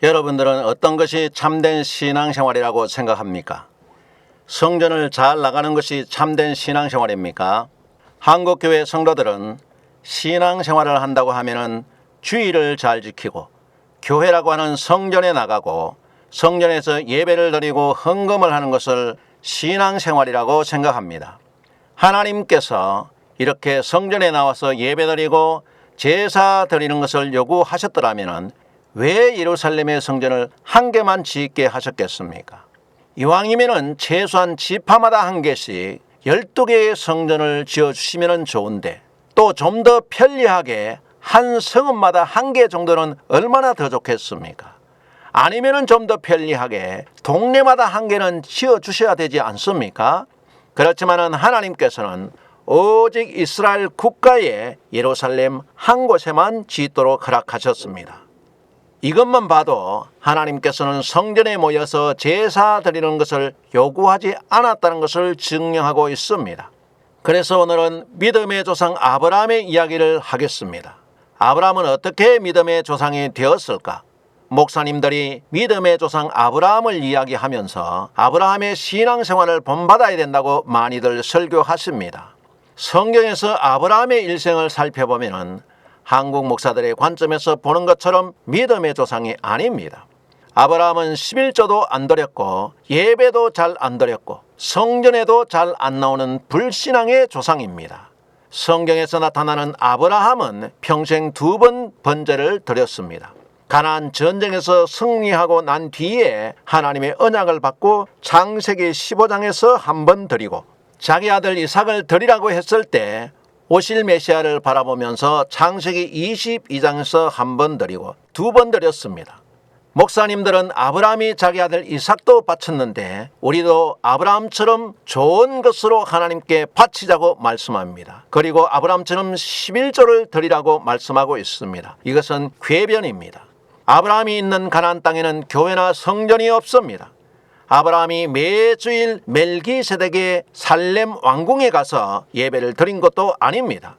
여러분들은 어떤 것이 참된 신앙생활이라고 생각합니까? 성전을 잘 나가는 것이 참된 신앙생활입니까? 한국교회 성도들은 신앙생활을 한다고 하면은 주의를 잘 지키고 교회라고 하는 성전에 나가고 성전에서 예배를 드리고 헌금을 하는 것을 신앙생활이라고 생각합니다. 하나님께서 이렇게 성전에 나와서 예배드리고 제사 드리는 것을 요구하셨더라면 왜 예루살렘의 성전을 한 개만 짓게 하셨겠습니까? 이왕이면 최소한 지파마다 한 개씩 12개의 성전을 지어주시면 좋은데 또 좀 더 편리하게 한 성읍마다 한 개 정도는 얼마나 더 좋겠습니까? 아니면 좀 더 편리하게 동네마다 한 개는 지어주셔야 되지 않습니까? 그렇지만 하나님께서는 오직 이스라엘 국가의 예루살렘 한 곳에만 짓도록 허락하셨습니다. 이것만 봐도 하나님께서는 성전에 모여서 제사 드리는 것을 요구하지 않았다는 것을 증명하고 있습니다. 그래서 오늘은 믿음의 조상 아브라함의 이야기를 하겠습니다. 아브라함은 어떻게 믿음의 조상이 되었을까? 목사님들이 믿음의 조상 아브라함을 이야기하면서 아브라함의 신앙생활을 본받아야 된다고 많이들 설교하십니다. 성경에서 아브라함의 일생을 살펴보면 한국 목사들의 관점에서 보는 것처럼 믿음의 조상이 아닙니다. 아브라함은 11조도 안 드렸고 예배도 잘 안 드렸고 성전에도 잘 안 나오는 불신앙의 조상입니다. 성경에서 나타나는 아브라함은 평생 2번 번제를 드렸습니다. 가나안 전쟁에서 승리하고 난 뒤에 하나님의 언약을 받고 창세기 15장에서 한 번 드리고 자기 아들 이삭을 드리라고 했을 때 오실 메시아를 바라보면서 창세기 22장에서 한 번 드리고 2번 드렸습니다. 목사님들은 아브라함이 자기 아들 이삭도 바쳤는데 우리도 아브라함처럼 좋은 것으로 하나님께 바치자고 말씀합니다. 그리고 아브라함처럼 11조를 드리라고 말씀하고 있습니다. 이것은 궤변입니다. 아브라함이 있는 가나안 땅에는 교회나 성전이 없습니다. 아브라함이 매주일 멜기세덱의 살렘 왕궁에 가서 예배를 드린 것도 아닙니다.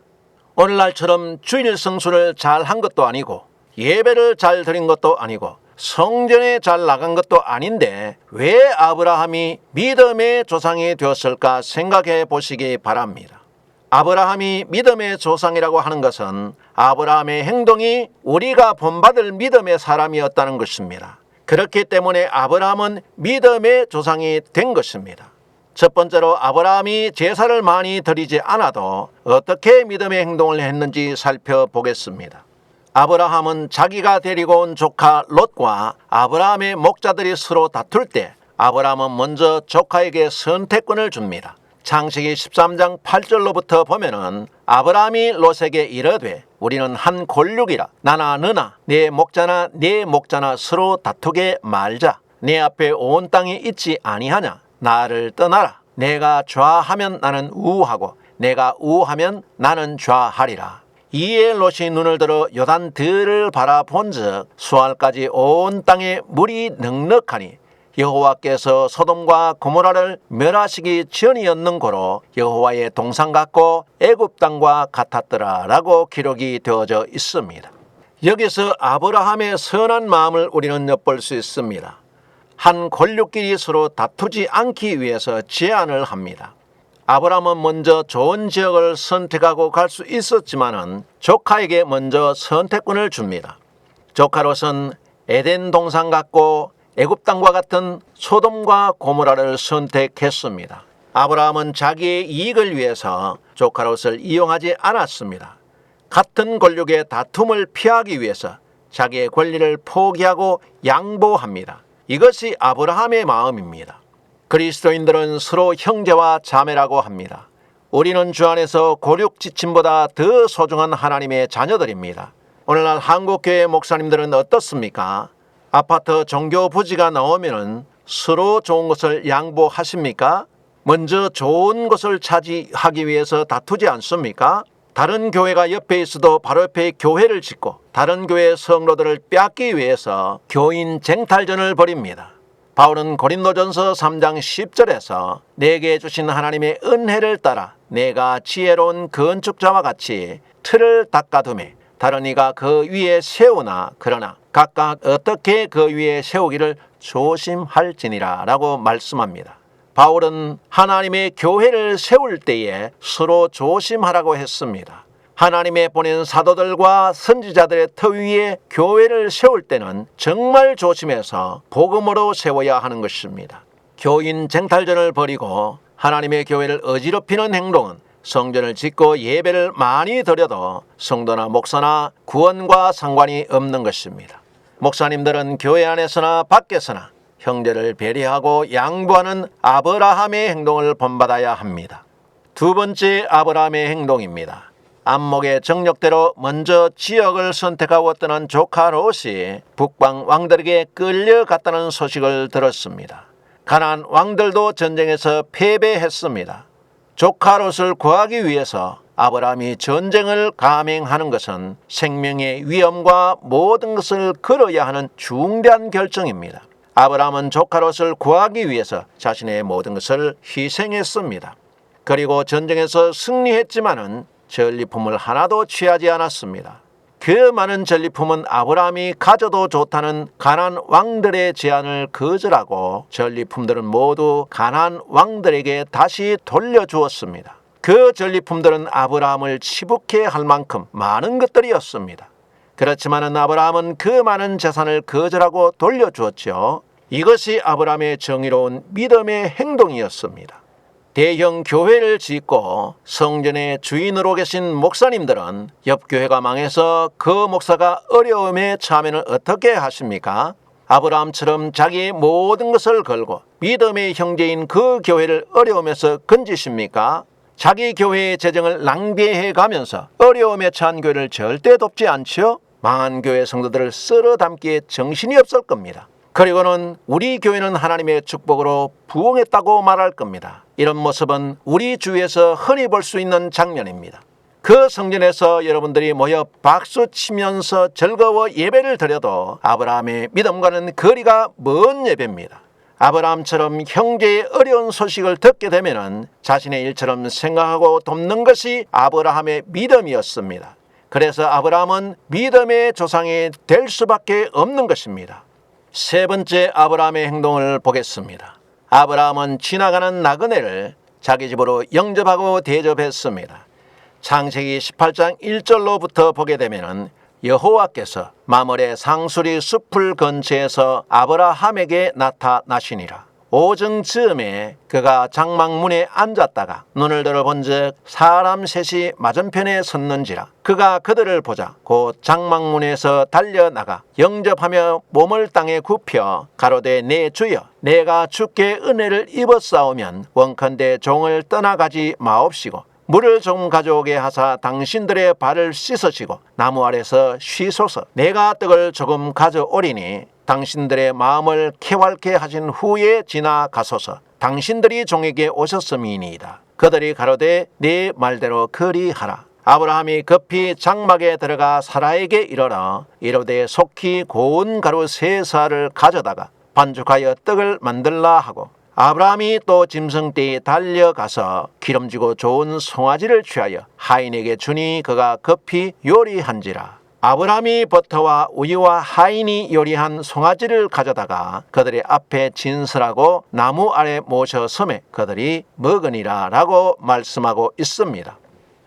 오늘날처럼 주일 성수를 잘 한 것도 아니고 예배를 잘 드린 것도 아니고 성전에 잘 나간 것도 아닌데 왜 아브라함이 믿음의 조상이 되었을까 생각해 보시기 바랍니다. 아브라함이 믿음의 조상이라고 하는 것은 아브라함의 행동이 우리가 본받을 믿음의 사람이었다는 것입니다. 그렇기 때문에 아브라함은 믿음의 조상이 된 것입니다. 첫 번째로 아브라함이 제사를 많이 드리지 않아도 어떻게 믿음의 행동을 했는지 살펴보겠습니다. 아브라함은 자기가 데리고 온 조카 롯과 아브라함의 목자들이 서로 다툴 때 아브라함은 먼저 조카에게 선택권을 줍니다. 창세기 13장 8절로부터 보면은 아브라함이 롯에게 이르되 우리는 한 골육이라 나나 너나 내 목자나 내 목자나 서로 다투게 말자. 내 앞에 온 땅이 있지 아니하냐. 나를 떠나라. 내가 좌하면 나는 우하고 내가 우하면 나는 좌하리라. 이에 롯이 눈을 들어 요단 들을 바라본즉 수알까지 온 땅에 물이 넉넉하니 여호와께서 소돔과 고모라를 멸하시기 전이었는고로 여호와의 동상 같고 애굽 땅과 같았더라라고 기록이 되어져 있습니다. 여기서 아브라함의 선한 마음을 우리는 엿볼 수 있습니다. 한 권력끼리 서로 다투지 않기 위해서 제안을 합니다. 아브라함은 먼저 좋은 지역을 선택하고 갈 수 있었지만은 조카에게 먼저 선택권을 줍니다. 조카 롯은 에덴 동산 같고 애굽 땅과 같은 소돔과 고모라를 선택했습니다. 아브라함은 자기의 이익을 위해서 조카 롯을 이용하지 않았습니다. 같은 권력의 다툼을 피하기 위해서 자기의 권리를 포기하고 양보합니다. 이것이 아브라함의 마음입니다. 그리스도인들은 서로 형제와 자매라고 합니다. 우리는 주 안에서 고륙지침보다 더 소중한 하나님의 자녀들입니다. 오늘날 한국교회 목사님들은 어떻습니까? 아파트 종교 부지가 나오면 서로 좋은 것을 양보하십니까? 먼저 좋은 것을 차지하기 위해서 다투지 않습니까? 다른 교회가 옆에 있어도 바로 옆에 교회를 짓고 다른 교회의 성도들을 빼앗기 위해서 교인 쟁탈전을 벌입니다. 바울은 고린도전서 3장 10절에서 내게 주신 하나님의 은혜를 따라 내가 지혜로운 건축자와 같이 틀을 닦아두매 다른 이가 그 위에 세우나 그러나 각각 어떻게 그 위에 세우기를 조심할지니라 라고 말씀합니다. 바울은 하나님의 교회를 세울 때에 서로 조심하라고 했습니다. 하나님의 보낸 사도들과 선지자들의 터 위에 교회를 세울 때는 정말 조심해서 복음으로 세워야 하는 것입니다. 교인 쟁탈전을 벌이고 하나님의 교회를 어지럽히는 행동은 성전을 짓고 예배를 많이 드려도 성도나 목사나 구원과 상관이 없는 것입니다. 목사님들은 교회 안에서나 밖에서나 형제를 배려하고 양보하는 아브라함의 행동을 본받아야 합니다. 두 번째 아브라함의 행동입니다. 안목의 정력대로 먼저 지역을 선택하고 떠난 조카 롯이 북방 왕들에게 끌려갔다는 소식을 들었습니다. 가나안 왕들도 전쟁에서 패배했습니다. 조카 롯을 구하기 위해서 아브라함이 전쟁을 감행하는 것은 생명의 위험과 모든 것을 걸어야 하는 중대한 결정입니다. 아브라함은 조카 롯을 구하기 위해서 자신의 모든 것을 희생했습니다. 그리고 전쟁에서 승리했지만은 전리품을 하나도 취하지 않았습니다. 그 많은 전리품은 아브라함이 가져도 좋다는 가나안 왕들의 제안을 거절하고 전리품들은 모두 가나안 왕들에게 다시 돌려주었습니다. 그 전리품들은 아브라함을 치부케 할 만큼 많은 것들이었습니다. 그렇지만 아브라함은 그 많은 재산을 거절하고 돌려주었죠. 이것이 아브라함의 정의로운 믿음의 행동이었습니다. 대형 교회를 짓고 성전의 주인으로 계신 목사님들은 옆 교회가 망해서 그 목사가 어려움에 처하면 어떻게 하십니까? 아브라함처럼 자기의 모든 것을 걸고 믿음의 형제인 그 교회를 어려움에서 건지십니까? 자기 교회의 재정을 낭비해 가면서 어려움에 처한 교회를 절대 돕지 않지요? 망한 교회 성도들을 쓸어 담기에 정신이 없을 겁니다. 그리고는 우리 교회는 하나님의 축복으로 부흥했다고 말할 겁니다. 이런 모습은 우리 주위에서 흔히 볼 수 있는 장면입니다. 그 성전에서 여러분들이 모여 박수 치면서 즐거워 예배를 드려도 아브라함의 믿음과는 거리가 먼 예배입니다. 아브라함처럼 형제의 어려운 소식을 듣게 되면 자신의 일처럼 생각하고 돕는 것이 아브라함의 믿음이었습니다. 그래서 아브라함은 믿음의 조상이 될 수밖에 없는 것입니다. 세 번째 아브라함의 행동을 보겠습니다. 아브라함은 지나가는 나그네를 자기 집으로 영접하고 대접했습니다. 창세기 18장 1절로부터 보게 되면 여호와께서 마므레 상수리 숲을 근처에서 아브라함에게 나타나시니라. 오정 즈음에 그가 장막문에 앉았다가 눈을 들어본즉 사람 셋이 맞은편에 섰는지라. 그가 그들을 보자 곧 장막문에서 달려나가 영접하며 몸을 땅에 굽혀 가로되 내 주여 내가 주께 은혜를 입었사오면 원컨대 종을 떠나가지 마옵시고 물을 좀 가져오게 하사 당신들의 발을 씻으시고 나무 아래서 쉬소서. 내가 떡을 조금 가져오리니 당신들의 마음을 쾌활케 하신 후에 지나가소서. 당신들이 종에게 오셨음이니이다. 그들이 가로되 네 말대로 그리하라. 아브라함이 급히 장막에 들어가 사라에게 이르러 이르되 속히 고운 가루 세 사를 가져다가 반죽하여 떡을 만들라 하고 아브라함이 또 짐승떼에 달려가서 기름지고 좋은 송아지를 취하여 하인에게 주니 그가 급히 요리한지라. 아브라함이 버터와 우유와 하인이 요리한 송아지를 가져다가 그들의 앞에 진설하고 나무 아래 모셔 섬에 그들이 먹으니라 라고 말씀하고 있습니다.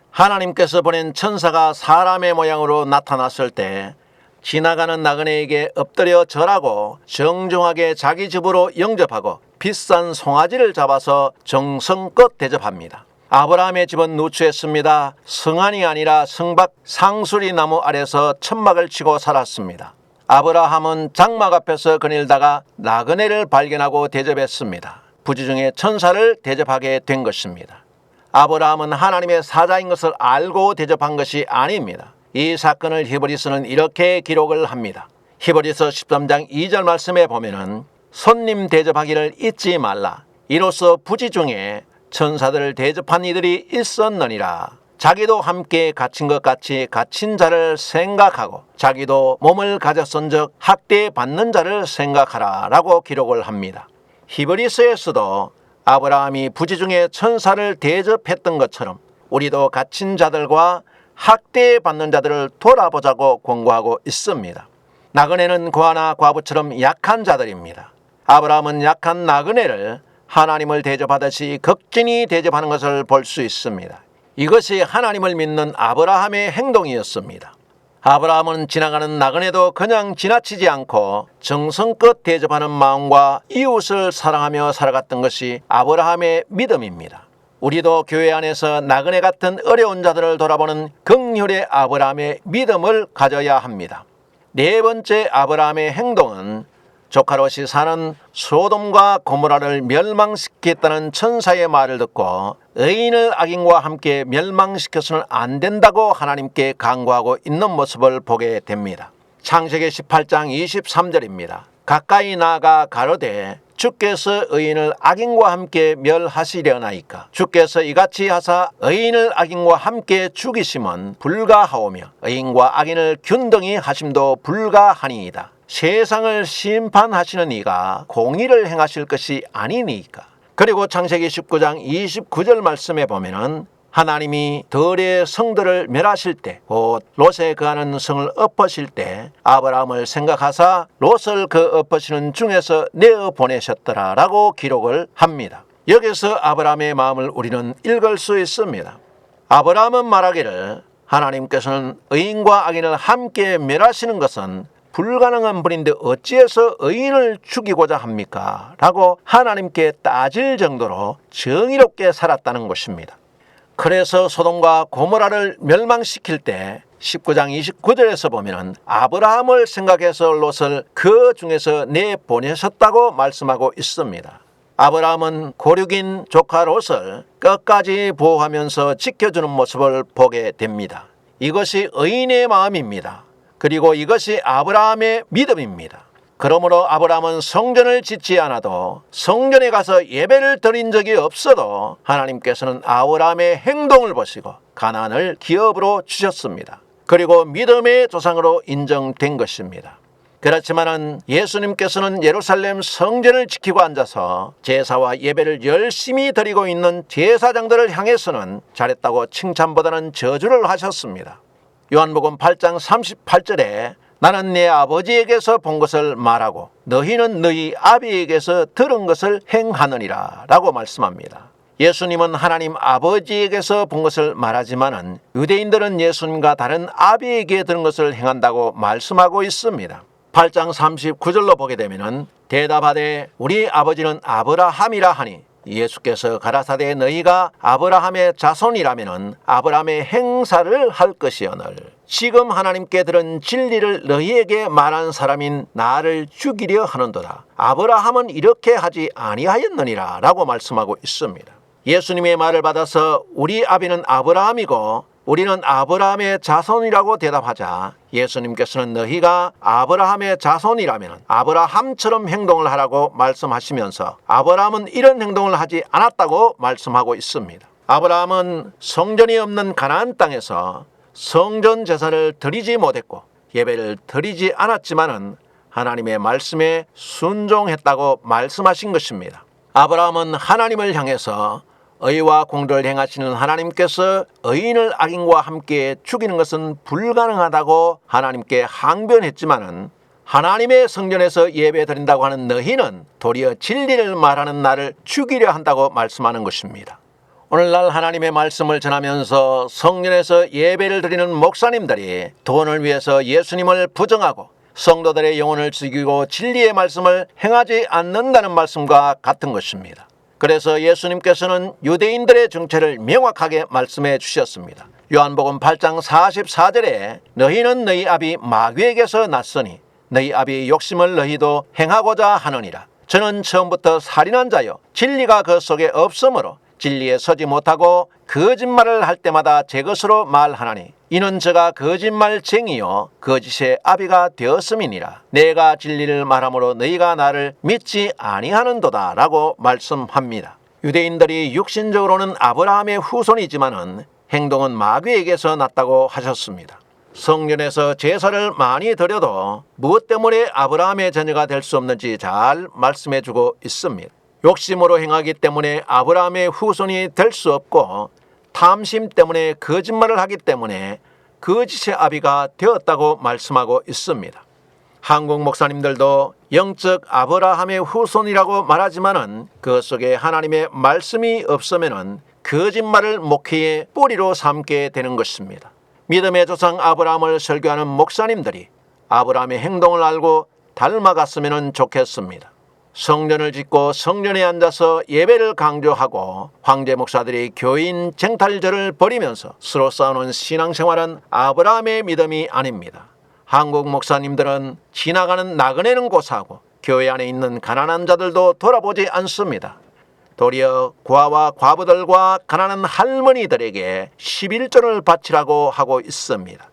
하나님께서 보낸 천사가 사람의 모양으로 나타났을 때 지나가는 나그네에게 엎드려 절하고 정중하게 자기 집으로 영접하고 비싼 송아지를 잡아서 정성껏 대접합니다. 아브라함의 집은 누추했습니다. 성안이 아니라 성박 상수리 나무 아래서 천막을 치고 살았습니다. 아브라함은 장막 앞에서 거닐다가 나그네를 발견하고 대접했습니다. 부지 중에 천사를 대접하게 된 것입니다. 아브라함은 하나님의 사자인 것을 알고 대접한 것이 아닙니다. 이 사건을 히브리서는 이렇게 기록을 합니다. 히브리서 13장 2절 말씀에 보면은 손님 대접하기를 잊지 말라. 이로써 부지 중에 천사들을 대접한 이들이 있었느니라. 자기도 함께 갇힌 것 같이 갇힌 자를 생각하고 자기도 몸을 가졌은즉 학대받는 자를 생각하라 라고 기록을 합니다. 히브리서에서도 아브라함이 부지 중에 천사를 대접했던 것처럼 우리도 갇힌 자들과 학대받는 자들을 돌아보자고 권고하고 있습니다. 나그네는 고아나 과부처럼 약한 자들입니다. 아브라함은 약한 나그네를 하나님을 대접하듯이 극진히 대접하는 것을 볼 수 있습니다. 이것이 하나님을 믿는 아브라함의 행동이었습니다. 아브라함은 지나가는 나그네도 그냥 지나치지 않고 정성껏 대접하는 마음과 이웃을 사랑하며 살아갔던 것이 아브라함의 믿음입니다. 우리도 교회 안에서 나그네 같은 어려운 자들을 돌아보는 긍휼의 아브라함의 믿음을 가져야 합니다. 네 번째 아브라함의 행동은 조카 롯이 사는 소돔과 고모라를 멸망시켰다는 천사의 말을 듣고 의인을 악인과 함께 멸망시켜서는 안 된다고 하나님께 간구하고 있는 모습을 보게 됩니다. 창세기 18장 23절입니다. 가까이 나아가 가로되 주께서 의인을 악인과 함께 멸하시려나이까. 주께서 이같이 하사 의인을 악인과 함께 죽이심은 불가하오며 의인과 악인을 균등히 하심도 불가하니이다. 세상을 심판하시는 이가 공의를 행하실 것이 아니니까. 그리고 창세기 19장 29절 말씀에 보면은 하나님이 들의 성들을 멸하실 때, 곧 롯에 거하는 성을 엎으실 때 아브라함을 생각하사 롯을 그 엎으시는 중에서 내어 보내셨더라 라고 기록을 합니다. 여기서 아브라함의 마음을 우리는 읽을 수 있습니다. 아브라함은 말하기를 하나님께서는 의인과 악인을 함께 멸하시는 것은 불가능한 분인데 어찌해서 의인을 죽이고자 합니까? 라고 하나님께 따질 정도로 정의롭게 살았다는 것입니다. 그래서 소돔과 고모라를 멸망시킬 때 19장 29절에서 보면 아브라함을 생각해서 롯을 그 중에서 내보내셨다고 말씀하고 있습니다. 아브라함은 고륙인 조카 롯을 끝까지 보호하면서 지켜주는 모습을 보게 됩니다. 이것이 의인의 마음입니다. 그리고 이것이 아브라함의 믿음입니다. 그러므로 아브라함은 성전을 짓지 않아도 성전에 가서 예배를 드린 적이 없어도 하나님께서는 아브라함의 행동을 보시고 가나안을 기업으로 주셨습니다. 그리고 믿음의 조상으로 인정된 것입니다. 그렇지만은 예수님께서는 예루살렘 성전을 지키고 앉아서 제사와 예배를 열심히 드리고 있는 제사장들을 향해서는 잘했다고 칭찬보다는 저주를 하셨습니다. 요한복음 8장 38절에 나는 내 아버지에게서 본 것을 말하고 너희는 너희 아비에게서 들은 것을 행하느니라 라고 말씀합니다. 예수님은 하나님 아버지에게서 본 것을 말하지만은 유대인들은 예수님과 다른 아비에게 들은 것을 행한다고 말씀하고 있습니다. 8장 39절로 보게 되면은 대답하되 우리 아버지는 아브라함이라 하니 예수께서 가라사대 너희가 아브라함의 자손이라면은 아브라함의 행사를 할 것이오늘 지금 하나님께 들은 진리를 너희에게 말한 사람인 나를 죽이려 하는도다. 아브라함은 이렇게 하지 아니하였느니라 라고 말씀하고 있습니다. 예수님의 말을 받아서 우리 아비는 아브라함이고 우리는 아브라함의 자손이라고 대답하자 예수님께서는 너희가 아브라함의 자손이라면 아브라함처럼 행동을 하라고 말씀하시면서 아브라함은 이런 행동을 하지 않았다고 말씀하고 있습니다. 아브라함은 성전이 없는 가나안 땅에서 성전 제사를 드리지 못했고 예배를 드리지 않았지만은 하나님의 말씀에 순종했다고 말씀하신 것입니다. 아브라함은 하나님을 향해서 의와 공도를 행하시는 하나님께서 의인을 악인과 함께 죽이는 것은 불가능하다고 하나님께 항변했지만은 하나님의 성전에서 예배 드린다고 하는 너희는 도리어 진리를 말하는 나를 죽이려 한다고 말씀하는 것입니다. 오늘날 하나님의 말씀을 전하면서 성전에서 예배를 드리는 목사님들이 돈을 위해서 예수님을 부정하고 성도들의 영혼을 죽이고 진리의 말씀을 행하지 않는다는 말씀과 같은 것입니다. 그래서 예수님께서는 유대인들의 정체를 명확하게 말씀해 주셨습니다. 요한복음 8장 44절에 너희는 너희 아비 마귀에게서 났으니 너희 아비의 욕심을 너희도 행하고자 하느니라. 저는 처음부터 살인한 자요 진리가 그 속에 없으므로 진리에 서지 못하고 거짓말을 할 때마다 제 것으로 말하나니 이는 저가 거짓말쟁이요 거짓의 아비가 되었음이니라. 내가 진리를 말함으로 너희가 나를 믿지 아니하는도다 라고 말씀합니다. 유대인들이 육신적으로는 아브라함의 후손이지만은 행동은 마귀에게서 났다고 하셨습니다. 성전에서 제사를 많이 드려도 무엇 때문에 아브라함의 자녀가 될 수 없는지 잘 말씀해주고 있습니다. 욕심으로 행하기 때문에 아브라함의 후손이 될 수 없고 탐심 때문에 거짓말을 하기 때문에 거짓의 아비가 되었다고 말씀하고 있습니다. 한국 목사님들도 영적 아브라함의 후손이라고 말하지만은 그 속에 하나님의 말씀이 없으면은 거짓말을 목회의 뿌리로 삼게 되는 것입니다. 믿음의 조상 아브라함을 설교하는 목사님들이 아브라함의 행동을 알고 닮아갔으면 좋겠습니다. 성전을 짓고 성전에 앉아서 예배를 강조하고 황제 목사들이 교인 쟁탈절을 벌이면서 서로 싸우는 신앙생활은 아브라함의 믿음이 아닙니다. 한국 목사님들은 지나가는 나그네는 고사하고 교회 안에 있는 가난한 자들도 돌아보지 않습니다. 도리어 과와 과부들과 가난한 할머니들에게 11조를 바치라고 하고 있습니다.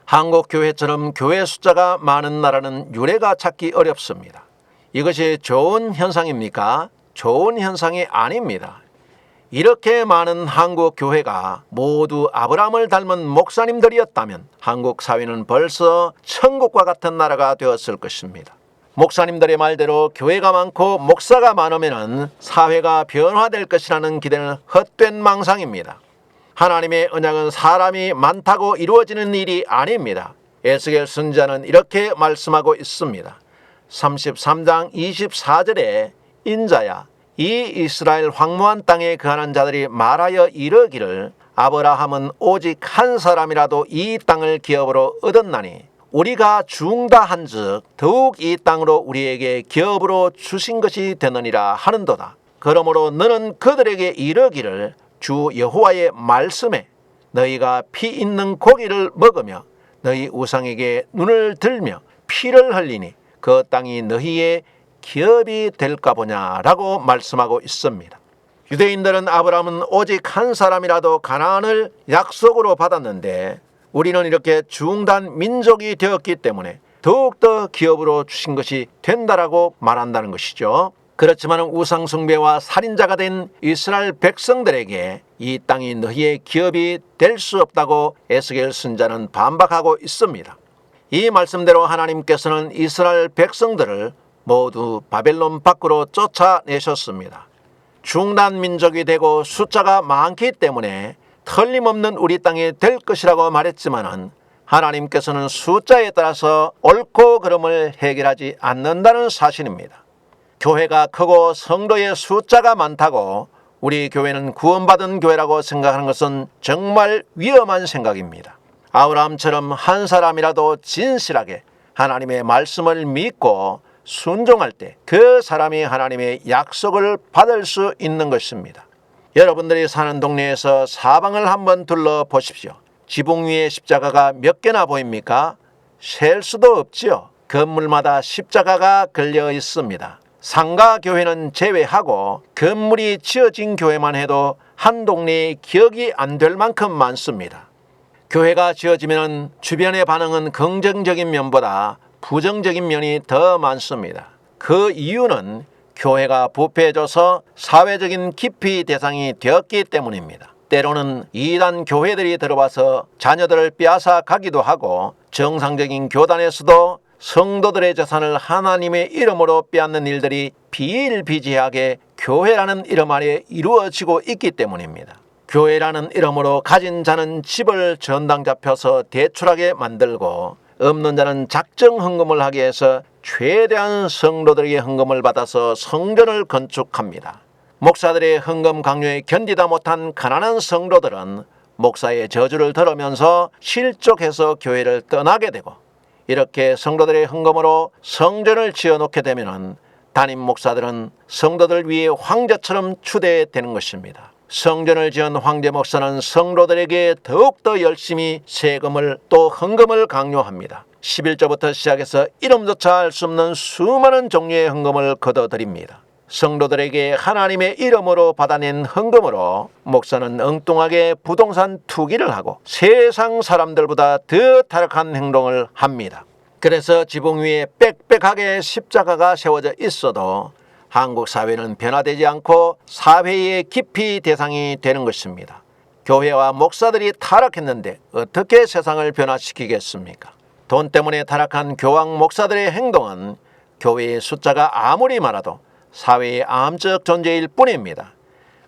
한국 교회처럼 교회 숫자가 많은 나라는 유례가 찾기 어렵습니다. 이것이 좋은 현상입니까? 좋은 현상이 아닙니다. 이렇게 많은 한국 교회가 모두 아브라함을 닮은 목사님들이었다면 한국 사회는 벌써 천국과 같은 나라가 되었을 것입니다. 목사님들의 말대로 교회가 많고 목사가 많으면 사회가 변화될 것이라는 기대는 헛된 망상입니다. 하나님의 언약은 사람이 많다고 이루어지는 일이 아닙니다. 에스겔 선지자는 이렇게 말씀하고 있습니다. 33장 24절에 인자야 이 이스라엘 황무한 땅에 거하는 자들이 말하여 이르기를 아브라함은 오직 한 사람이라도 이 땅을 기업으로 얻었나니 우리가 중다한즉 더욱 이 땅으로 우리에게 기업으로 주신 것이 되느니라 하는도다. 그러므로 너는 그들에게 이르기를 주 여호와의 말씀에 너희가 피 있는 고기를 먹으며 너희 우상에게 눈을 들며 피를 흘리니 그 땅이 너희의 기업이 될까 보냐라고 말씀하고 있습니다. 유대인들은 아브라함은 오직 한 사람이라도 가나안을 약속으로 받았는데 우리는 이렇게 중단 민족이 되었기 때문에 더욱더 기업으로 주신 것이 된다라고 말한다는 것이죠. 그렇지만 우상 숭배와 살인자가 된 이스라엘 백성들에게 이 땅이 너희의 기업이 될 수 없다고 에스겔 선지자는 반박하고 있습니다. 이 말씀대로 하나님께서는 이스라엘 백성들을 모두 바벨론 밖으로 쫓아내셨습니다. 중단 민족이 되고 숫자가 많기 때문에 틀림없는 우리 땅이 될 것이라고 말했지만 하나님께서는 숫자에 따라서 옳고 그름을 해결하지 않는다는 사실입니다. 교회가 크고 성도의 숫자가 많다고 우리 교회는 구원받은 교회라고 생각하는 것은 정말 위험한 생각입니다. 아브라함처럼 한 사람이라도 진실하게 하나님의 말씀을 믿고 순종할 때 그 사람이 하나님의 약속을 받을 수 있는 것입니다. 여러분들이 사는 동네에서 사방을 한번 둘러보십시오. 지붕 위에 십자가가 몇 개나 보입니까? 셀 수도 없지요. 건물마다 십자가가 걸려 있습니다. 상가 교회는 제외하고 건물이 지어진 교회만 해도 한 동네에 기억이 안 될 만큼 많습니다. 교회가 지어지면 주변의 반응은 긍정적인 면보다 부정적인 면이 더 많습니다. 그 이유는 교회가 부패해져서 사회적인 기피 대상이 되었기 때문입니다. 때로는 이단 교회들이 들어와서 자녀들을 빼앗아 가기도 하고 정상적인 교단에서도 성도들의 재산을 하나님의 이름으로 빼앗는 일들이 비일비재하게 교회라는 이름 아래 이루어지고 있기 때문입니다. 교회라는 이름으로 가진 자는 집을 전당 잡혀서 대출하게 만들고 없는 자는 작정 헌금을 하기 위해서 최대한 성도들에게 헌금을 받아서 성전을 건축합니다. 목사들의 헌금 강요에 견디다 못한 가난한 성도들은 목사의 저주를 들으면서 실족해서 교회를 떠나게 되고 이렇게 성도들의 헌금으로 성전을 지어놓게 되면 담임 목사들은 성도들 위해 황제처럼 추대되는 것입니다. 성전을 지은 황제 목사는 성도들에게 더욱더 열심히 세금을 또 헌금을 강요합니다. 11조부터 시작해서 이름조차 알 수 없는 수많은 종류의 헌금을 걷어들입니다. 성도들에게 하나님의 이름으로 받아낸 헌금으로 목사는 엉뚱하게 부동산 투기를 하고 세상 사람들보다 더 타락한 행동을 합니다. 그래서 지붕 위에 빽빽하게 십자가가 세워져 있어도 한국 사회는 변화되지 않고 사회의 기피 대상이 되는 것입니다. 교회와 목사들이 타락했는데 어떻게 세상을 변화시키겠습니까? 돈 때문에 타락한 교황 목사들의 행동은 교회의 숫자가 아무리 많아도 사회의 암적 존재일 뿐입니다.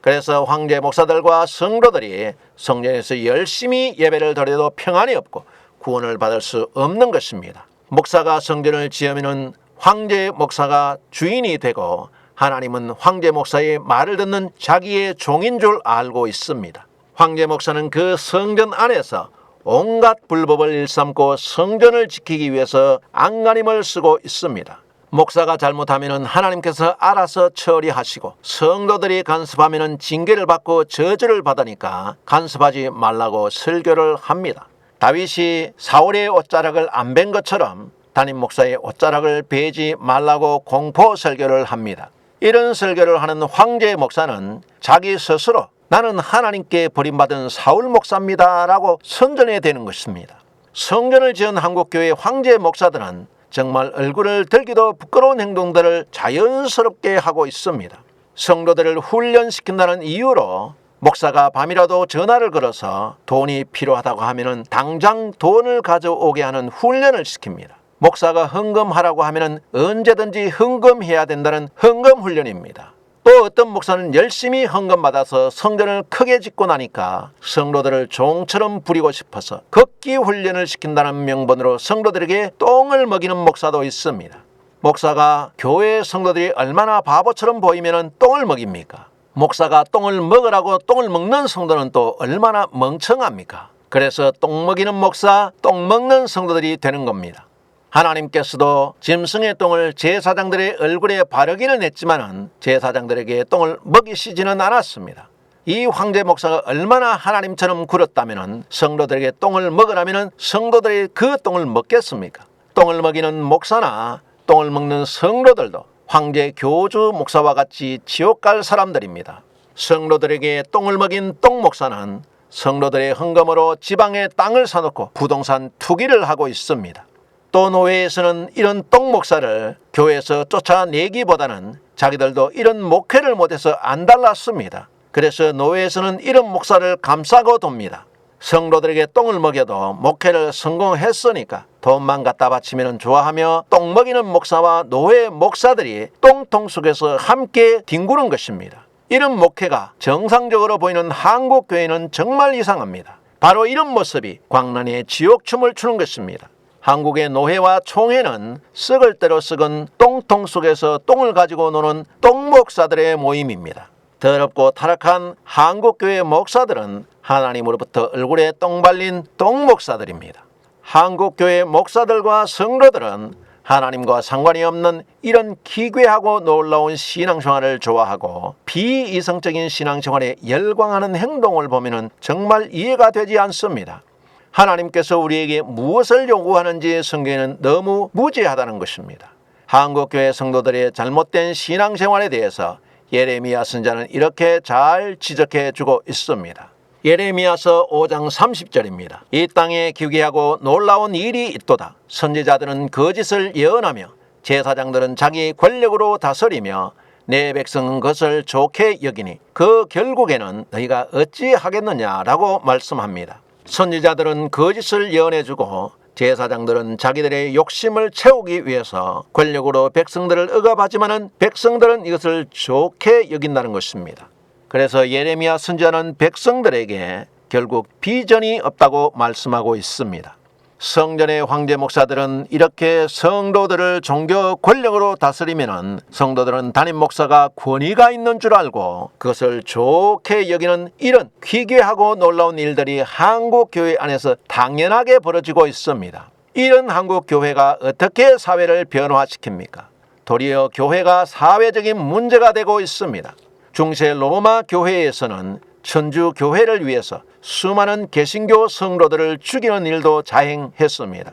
그래서 황제 목사들과 성도들이 성전에서 열심히 예배를 드려도 평안이 없고 구원을 받을 수 없는 것입니다. 목사가 성전을 지으면 황제 목사가 주인이 되고 하나님은 황제 목사의 말을 듣는 자기의 종인 줄 알고 있습니다. 황제 목사는 그 성전 안에서 온갖 불법을 일삼고 성전을 지키기 위해서 안간힘을 쓰고 있습니다. 목사가 잘못하면 하나님께서 알아서 처리하시고 성도들이 간섭하면 징계를 받고 저주를 받으니까 간섭하지 말라고 설교를 합니다. 다윗이 사울의 옷자락을 안 벤 것처럼 담임 목사의 옷자락을 베지 말라고 공포 설교를 합니다. 이런 설교를 하는 황제 목사는 자기 스스로 나는 하나님께 버림받은 사울 목사입니다 라고 선전해야 되는 것입니다. 성전을 지은 한국교회 황제 목사들은 정말 얼굴을 들기도 부끄러운 행동들을 자연스럽게 하고 있습니다. 성도들을 훈련시킨다는 이유로 목사가 밤이라도 전화를 걸어서 돈이 필요하다고 하면 당장 돈을 가져오게 하는 훈련을 시킵니다. 목사가 헌금하라고 하면 언제든지 헌금해야 된다는 헌금 훈련입니다. 또 어떤 목사는 열심히 헌금 받아서 성전을 크게 짓고 나니까 성도들을 종처럼 부리고 싶어서 걷기 훈련을 시킨다는 명분으로 성도들에게 똥을 먹이는 목사도 있습니다. 목사가 교회 성도들이 얼마나 바보처럼 보이면 똥을 먹입니까? 목사가 똥을 먹으라고 똥을 먹는 성도는 또 얼마나 멍청합니까? 그래서 똥 먹이는 목사, 똥 먹는 성도들이 되는 겁니다. 하나님께서도 짐승의 똥을 제사장들의 얼굴에 바르기는 했지만 제사장들에게 똥을 먹이시지는 않았습니다. 이 황제 목사가 얼마나 하나님처럼 굴었다면 성도들에게 똥을 먹으라면 성도들이 그 똥을 먹겠습니까? 똥을 먹이는 목사나 똥을 먹는 성도들도 황제 교주 목사와 같이 지옥 갈 사람들입니다. 성도들에게 똥을 먹인 똥 목사는 성도들의 헌금으로 지방에 땅을 사놓고 부동산 투기를 하고 있습니다. 또 노회에서는 이런 똥 목사를 교회에서 쫓아내기보다는 자기들도 이런 목회를 못해서 안달났습니다. 그래서 노회에서는 이런 목사를 감싸고 돕니다. 성도들에게 똥을 먹여도 목회를 성공했으니까 돈만 갖다 바치면 좋아하며 똥 먹이는 목사와 노회 목사들이 똥통 속에서 함께 뒹구는 것입니다. 이런 목회가 정상적으로 보이는 한국 교회는 정말 이상합니다. 바로 이런 모습이 광란의 지옥춤을 추는 것입니다. 한국의 노회와 총회는 썩을 대로 썩은 똥통 속에서 똥을 가지고 노는 똥목사들의 모임입니다. 더럽고 타락한 한국교회 목사들은 하나님으로부터 얼굴에 똥 발린 똥목사들입니다. 한국교회 목사들과 성도들은 하나님과 상관이 없는 이런 기괴하고 놀라운 신앙생활을 좋아하고 비이성적인 신앙생활에 열광하는 행동을 보면 정말 이해가 되지 않습니다. 하나님께서 우리에게 무엇을 요구하는지 성경에는 너무 무지하다는 것입니다. 한국교회 성도들의 잘못된 신앙생활에 대해서 예레미야 선지자는 이렇게 잘 지적해 주고 있습니다. 예레미야서 5장 30절입니다. 이 땅에 기괴하고 놀라운 일이 있도다. 선지자들은 거짓을 예언하며 제사장들은 자기 권력으로 다스리며 내 백성은 그것을 좋게 여기니 그 결국에는 너희가 어찌하겠느냐라고 말씀합니다. 선지자들은 거짓을 예언해주고 제사장들은 자기들의 욕심을 채우기 위해서 권력으로 백성들을 억압하지만 백성들은 이것을 좋게 여긴다는 것입니다. 그래서 예레미야 선지자는 백성들에게 결국 비전이 없다고 말씀하고 있습니다. 성전의 황제 목사들은 이렇게 성도들을 종교 권력으로 다스리면 성도들은 담임 목사가 권위가 있는 줄 알고 그것을 좋게 여기는 이런 기괴하고 놀라운 일들이 한국 교회 안에서 당연하게 벌어지고 있습니다. 이런 한국 교회가 어떻게 사회를 변화시킵니까? 도리어 교회가 사회적인 문제가 되고 있습니다. 중세 로마 교회에서는 천주 교회를 위해서 수많은 개신교 성도들을 죽이는 일도 자행했습니다.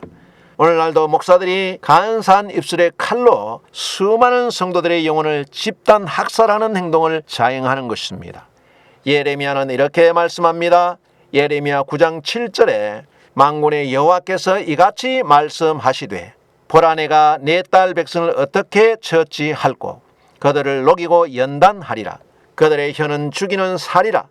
오늘날도 목사들이 간사한 입술의 칼로 수많은 성도들의 영혼을 집단 학살하는 행동을 자행하는 것입니다. 예레미야는 이렇게 말씀합니다. 예레미야 9장 7절에 만군의 여호와께서 이같이 말씀하시되 보라 내가 내 딸 백성을 어떻게 처치할꼬 그들을 녹이고 연단하리라. 그들의 혀는 죽이는 살이라.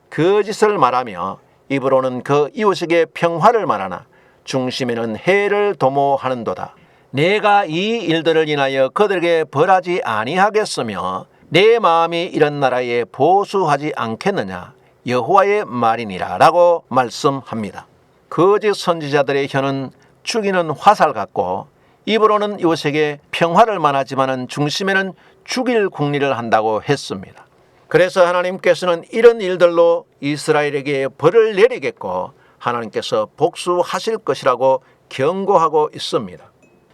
거짓을 말하며 입으로는 그 이웃에게 평화를 말하나 중심에는 해를 도모하는도다. 내가 이 일들을 인하여 그들에게 벌하지 아니하겠으며 내 마음이 이런 나라에 보수하지 않겠느냐, 여호와의 말이니라 라고 말씀합니다. 거짓 선지자들의 혀는 죽이는 화살 같고 입으로는 요셉에게 평화를 말하지만 중심에는 죽일 궁리를 한다고 했습니다. 그래서 하나님께서는 이런 일들로 이스라엘에게 벌을 내리겠고 하나님께서 복수하실 것이라고 경고하고 있습니다.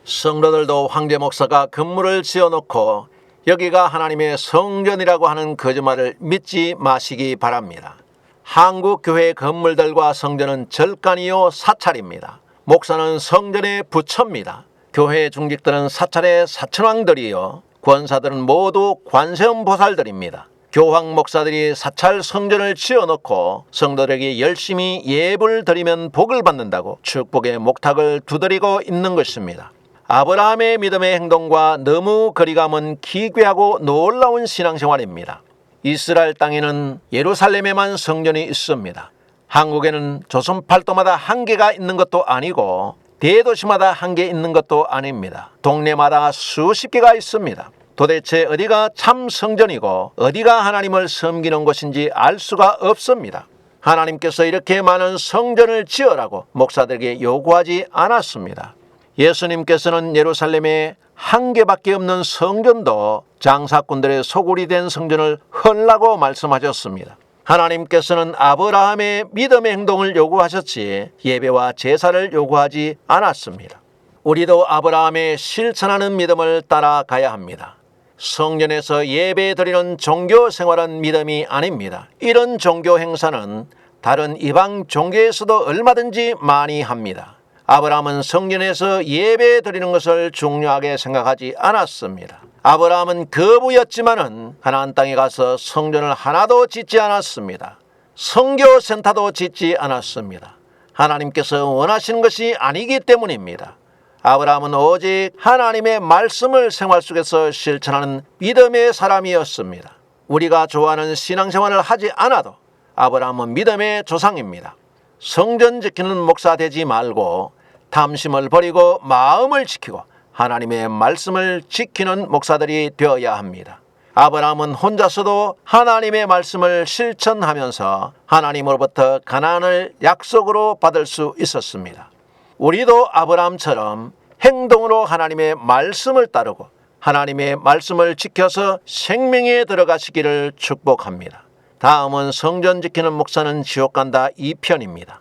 성도들도 황제 목사가 건물을 지어놓고 여기가 하나님의 성전이라고 하는 거짓말을 믿지 마시기 바랍니다. 한국 교회 건물들과 성전은 절간이요 사찰입니다. 목사는 성전의 부처입니다. 교회 중직들은 사찰의 사천왕들이요 권사들은 모두 관세음보살들입니다. 교황 목사들이 사찰 성전을 지어놓고 성도들에게 열심히 예불 드리면 복을 받는다고 축복의 목탁을 두드리고 있는 것입니다. 아브라함의 믿음의 행동과 너무 거리가 먼 기괴하고 놀라운 신앙생활입니다. 이스라엘 땅에는 예루살렘에만 성전이 있습니다. 한국에는 조선 팔도마다 한 개가 있는 것도 아니고 대도시마다 한 개 있는 것도 아닙니다. 동네마다 수십 개가 있습니다. 도대체 어디가 참 성전이고 어디가 하나님을 섬기는 곳인지 알 수가 없습니다. 하나님께서 이렇게 많은 성전을 지으라고 목사들에게 요구하지 않았습니다. 예수님께서는 예루살렘에 한 개밖에 없는 성전도 장사꾼들의 소굴이 된 성전을 헐라고 말씀하셨습니다. 하나님께서는 아브라함의 믿음의 행동을 요구하셨지 예배와 제사를 요구하지 않았습니다. 우리도 아브라함의 실천하는 믿음을 따라가야 합니다. 성전에서 예배 드리는 종교 생활은 믿음이 아닙니다. 이런 종교 행사는 다른 이방 종교에서도 얼마든지 많이 합니다. 아브라함은 성전에서 예배 드리는 것을 중요하게 생각하지 않았습니다. 아브라함은 거부였지만은 가나안 땅에 가서 성전을 하나도 짓지 않았습니다. 선교센터도 짓지 않았습니다. 하나님께서 원하시는 것이 아니기 때문입니다. 아브라함은 오직 하나님의 말씀을 생활 속에서 실천하는 믿음의 사람이었습니다. 우리가 좋아하는 신앙생활을 하지 않아도 아브라함은 믿음의 조상입니다. 성전 지키는 목사 되지 말고 탐심을 버리고 마음을 지키고 하나님의 말씀을 지키는 목사들이 되어야 합니다. 아브라함은 혼자서도 하나님의 말씀을 실천하면서 하나님으로부터 가나안을 약속으로 받을 수 있었습니다. 우리도 아브라함처럼 행동으로 하나님의 말씀을 따르고 하나님의 말씀을 지켜서 생명에 들어가시기를 축복합니다. 다음은 성전 지키는 목사는 지옥 간다 2편입니다.